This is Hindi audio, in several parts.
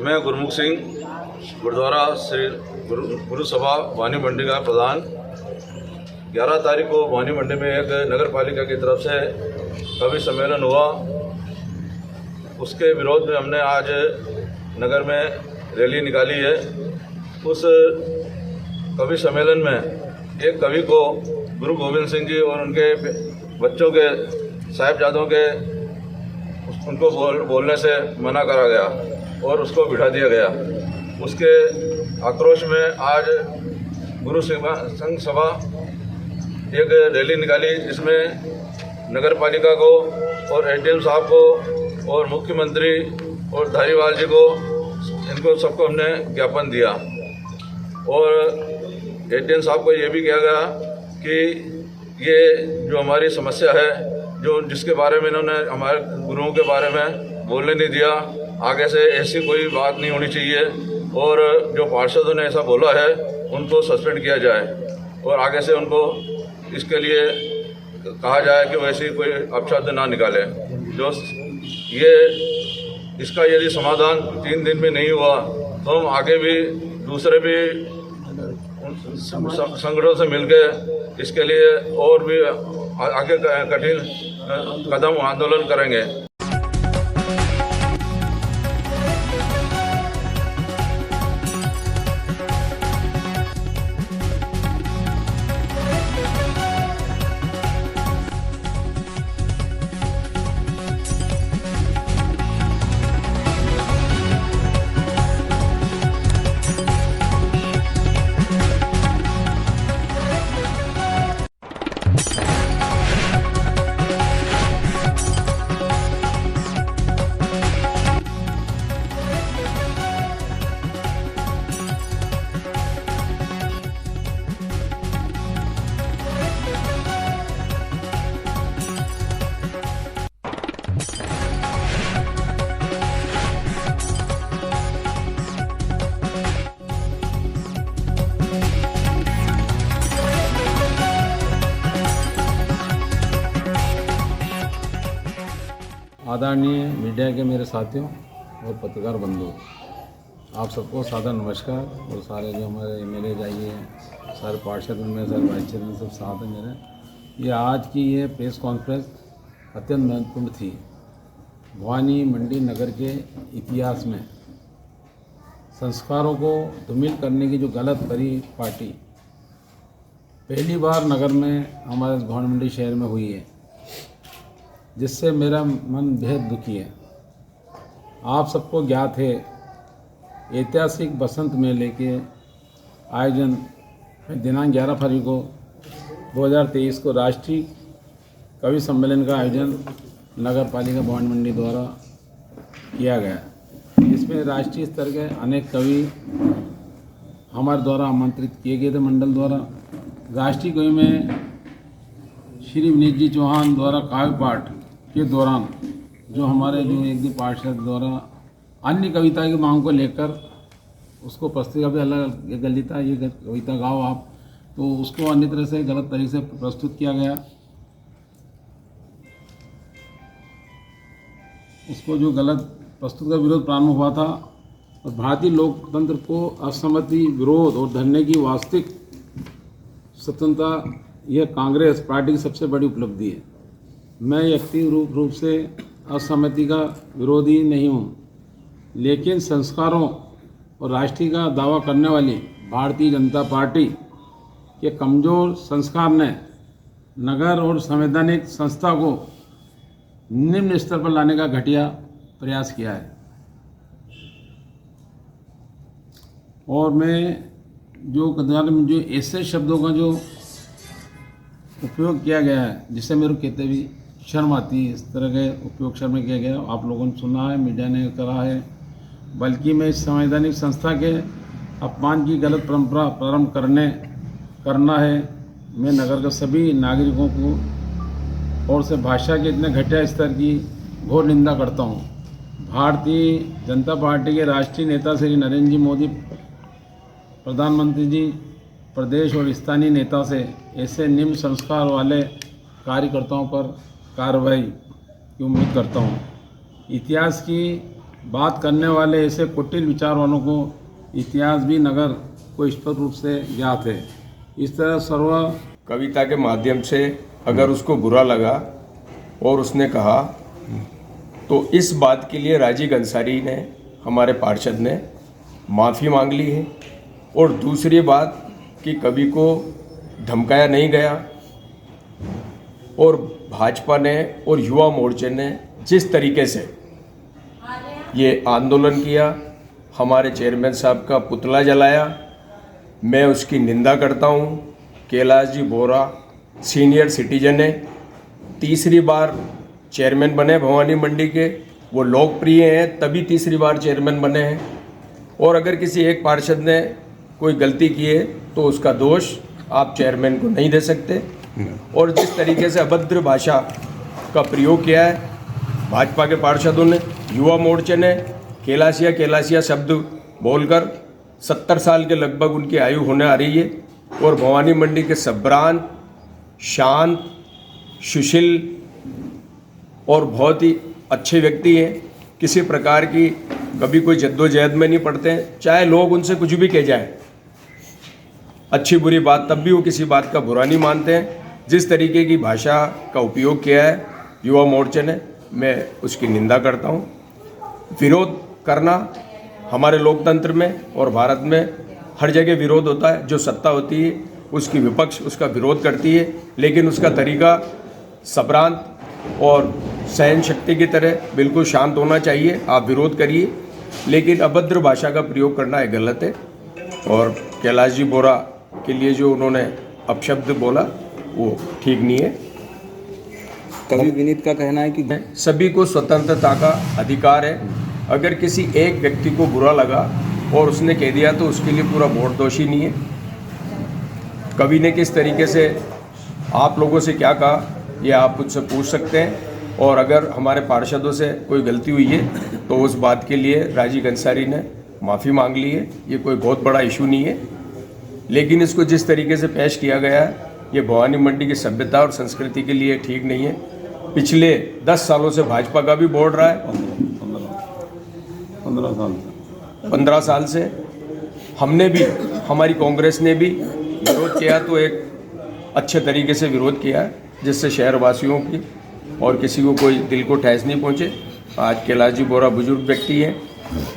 मैं गुरमुख सिंह, गुरुद्वारा श्री गुरु सभा भानी मंडी का प्रधान। 11 तारीख को भानी मंडी में एक नगर पालिका की तरफ से कवि सम्मेलन हुआ। उसके विरोध में हमने आज नगर में रैली निकाली है। उस कवि सम्मेलन में एक कवि को गुरु गोविंद सिंह जी और उनके बच्चों के साहिबजादों के उनको बोलने से मना करा गया और उसको बिठा दिया गया। उसके आक्रोश में आज गुरु संघ सभा एक रैली निकाली, जिसमें नगर पालिका को और एडीएम साहब को और मुख्यमंत्री और धारीवाल जी को, इनको सबको हमने ज्ञापन दिया। और एडीएम साहब को ये भी कहा गया कि ये जो हमारी समस्या है, जो जिसके बारे में इन्होंने हमारे गुरुओं के बारे में बोलने नहीं दिया, आगे से ऐसी कोई बात नहीं होनी चाहिए। और जो पार्षदों ने ऐसा बोला है उनको सस्पेंड किया जाए और आगे से उनको इसके लिए कहा जाए कि वैसे कोई अपशब्द ना निकाले। जो ये इसका यदि समाधान 3 दिन में नहीं हुआ तो हम आगे भी दूसरे भी संगठनों से मिलकर इसके लिए और भी आगे कठिन कदम आंदोलन करेंगे। आदरणीय मीडिया के मेरे साथियों और पत्रकार बंधु, आप सबको सादर नमस्कार। और सारे जो हमारे एमएलए जाइए हैं, सारे पार्षद में, सारे वाइस चेयरमैन सब साथ हैं मेरे। ये आज की ये प्रेस कॉन्फ्रेंस अत्यंत महत्वपूर्ण थी। भवानी मंडी नगर के इतिहास में संस्कारों को धूमिल करने की जो गलत करी पार्टी पहली बार नगर में हमारे भवानी मंडी शहर में हुई है, जिससे मेरा मन बेहद दुखी है। आप सबको ज्ञात है, ऐतिहासिक बसंत मेले के आयोजन दिनांक 11 फरवरी को 2023 को राष्ट्रीय कवि सम्मेलन का आयोजन नगर पालिका भवानी मंडी द्वारा किया गया। इसमें राष्ट्रीय स्तर के अनेक कवि हमारे द्वारा आमंत्रित किए गए थे मंडल द्वारा। राष्ट्रीय कवि में श्री विनीत जी चौहान द्वारा काव्य पाठ के दौरान जो हमारे जो एक दो पार्षद द्वारा अन्य कविता की मांग को लेकर उसको प्रस्तुति का भी अलग गली था, ये कविता गाओ आप, तो उसको अन्य तरह से गलत तरीके से प्रस्तुत किया गया। उसको जो गलत प्रस्तुत का विरोध प्रारंभ हुआ था। और भारतीय लोकतंत्र को असहमति, विरोध और धरने की वास्तविक स्वतंत्रता, यह कांग्रेस पार्टी की सबसे बड़ी उपलब्धि है। मैं व्यक्तिगत रूप से असहमति का विरोधी नहीं हूँ, लेकिन संस्कारों और राष्ट्रीय का दावा करने वाली भारतीय जनता पार्टी के कमज़ोर संस्कार ने नगर और संवैधानिक संस्था को निम्न स्तर पर लाने का घटिया प्रयास किया है। और मैं जो ऐसे शब्दों का जो उपयोग किया गया है, जिससे मेरे को कहते भी शर्म आती है, इस तरह के उपयोग शर्म में किया गया। आप लोगों ने सुना है, मीडिया ने करा है। बल्कि मैं इस संवैधानिक संस्था के अपमान की गलत परंपरा प्रारंभ करना है। मैं नगर के सभी नागरिकों को और से भाषा के इतने घटिया स्तर की घोर निंदा करता हूँ। भारतीय जनता पार्टी के राष्ट्रीय नेता श्री नरेंद्र जी मोदी, प्रधानमंत्री जी, प्रदेश और स्थानीय नेता से ऐसे निम्न संस्कार वाले कार्यकर्ताओं पर कार्रवाई की उम्मीद करता हूँ। इतिहास की बात करने वाले ऐसे कुटिल विचार वालों को इतिहास भी नगर को स्पष्ट रूप से ज्ञात है। इस तरह सर्व कविता के माध्यम से अगर उसको बुरा लगा और उसने कहा, तो इस बात के लिए राजीव अंसारी ने, हमारे पार्षद ने माफ़ी मांग ली है। और दूसरी बात कि कवि को धमकाया नहीं गया, और भाजपा ने और युवा मोर्चे ने जिस तरीके से ये आंदोलन किया, हमारे चेयरमैन साहब का पुतला जलाया, मैं उसकी निंदा करता हूँ। कैलाश जी बोरा सीनियर सिटीजन है, तीसरी बार चेयरमैन बने भवानी मंडी के, वो लोकप्रिय हैं तभी तीसरी बार चेयरमैन बने हैं। और अगर किसी एक पार्षद ने कोई गलती की है तो उसका दोष आप चेयरमैन को नहीं दे सकते। और जिस तरीके से अभद्र भाषा का प्रयोग किया है भाजपा के पार्षदों ने, युवा मोर्चे ने कैलाशिया शब्द बोलकर 70 साल के लगभग उनकी आयु होने आ रही है, और भवानी मंडी के सभ्रांत, शांत, सुशील और बहुत ही अच्छे व्यक्ति हैं। किसी प्रकार की कभी कोई जद्दोजहद में नहीं पड़ते हैं, चाहे लोग उनसे कुछ भी कह जाएं, अच्छी बुरी बात, तब भी वो किसी बात का बुरा नहीं मानते हैं। जिस तरीके की भाषा का उपयोग किया है युवा मोर्चे ने, मैं उसकी निंदा करता हूँ। विरोध करना हमारे लोकतंत्र में और भारत में हर जगह विरोध होता है। जो सत्ता होती है उसकी विपक्ष उसका विरोध करती है, लेकिन उसका तरीका सभ्रांत और सहन शक्ति की तरह बिल्कुल शांत होना चाहिए। आप विरोध करिए, लेकिन अभद्र भाषा का प्रयोग करना एक गलत है। और कैलाश जी बोरा के लिए जो उन्होंने अपशब्द बोला वो ठीक नहीं है। कवि विनीत का कहना है कि सभी को स्वतंत्रता का अधिकार है। अगर किसी एक व्यक्ति को बुरा लगा और उसने कह दिया तो उसके लिए पूरा बोर्ड दोषी नहीं है। कवि ने किस तरीके से आप लोगों से क्या कहा ये आप मुझसे पूछ सकते हैं, और अगर हमारे पार्षदों से कोई गलती हुई है तो उस बात के लिए राजीव अंसारी ने माफ़ी मांग ली है। ये कोई बहुत बड़ा इशू नहीं है, लेकिन इसको जिस तरीके से पेश किया गया है ये भवानी मंडी की सभ्यता और संस्कृति के लिए ठीक नहीं है। पिछले 10 सालों से भाजपा का भी बोर्ड रहा है, 15 साल से हमने भी, हमारी कांग्रेस ने भी विरोध किया, तो एक अच्छे तरीके से विरोध किया है जिससे शहरवासियों की और किसी को कोई दिल को ठेस नहीं पहुँचे। आज कैलाश जी बोरा बुजुर्ग व्यक्ति हैं,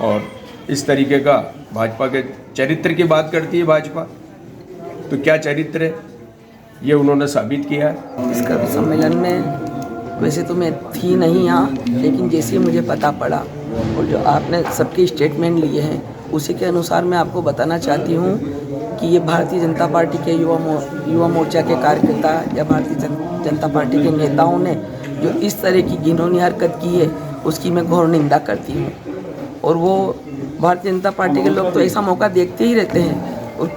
और इस तरीके का भाजपा के चरित्र की बात करती है भाजपा, तो क्या चरित्र है ये उन्होंने साबित किया है। इस कवि सम्मेलन में वैसे तो मैं थी नहीं यहाँ, लेकिन जैसे मुझे पता पड़ा और जो आपने सबके स्टेटमेंट लिए हैं उसी के अनुसार मैं आपको बताना चाहती हूँ कि ये भारतीय जनता पार्टी के युवा मोर्चा के कार्यकर्ता या भारतीय जनता पार्टी के नेताओं ने जो इस तरह की घिनौनी हरकत की है उसकी मैं घोर निंदा करती हूँ। और वो भारतीय जनता पार्टी के लोग तो ऐसा मौका देखते ही रहते हैं, और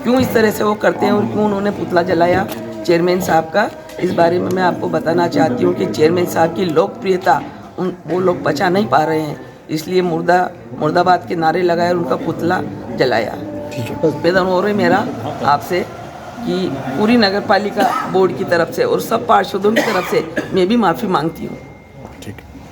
क्यों इस तरह से वो करते हैं और क्यों उन्होंने पुतला जलाया चेयरमैन साहब का, इस बारे में मैं आपको बताना चाहती हूँ कि चेयरमैन साहब की लोकप्रियता वो लोग बचा नहीं पा रहे हैं, इसलिए मुर्दाबाद के नारे लगाए और उनका पुतला जलाया। निवेदन हो रही मेरा आपसे कि पूरी नगर पालिका बोर्ड की तरफ से और सब पार्षदों की तरफ से मैं भी माफ़ी मांगती हूँ।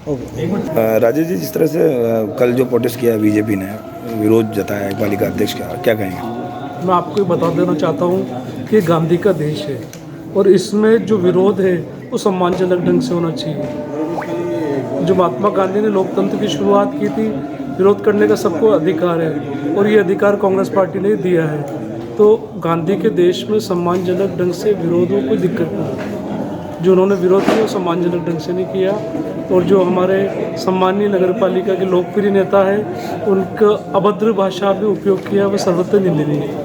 राजेश जी, जिस तरह से कल जो प्रोटेस्ट किया बीजेपी ने, विरोध जताया है पालिका अध्यक्ष का, क्या कहेंगे? मैं आपको ये बता देना चाहता हूँ कि गांधी का देश है और इसमें जो विरोध है वो सम्मानजनक ढंग से होना चाहिए। जो महात्मा गांधी ने लोकतंत्र की शुरुआत की थी, विरोध करने का सबको अधिकार है और ये अधिकार कांग्रेस पार्टी ने दिया है। तो गांधी के देश में सम्मानजनक ढंग से विरोध में कोई दिक्कत नहीं। जो उन्होंने विरोध किया वो सम्मानजनक ढंग से नहीं किया, और जो हमारे सम्मानीय नगर पालिका के लोकप्रिय नेता है उनका अभद्र भाषा भी उपयोग किया, वह सर्वत्र निंदनीय है।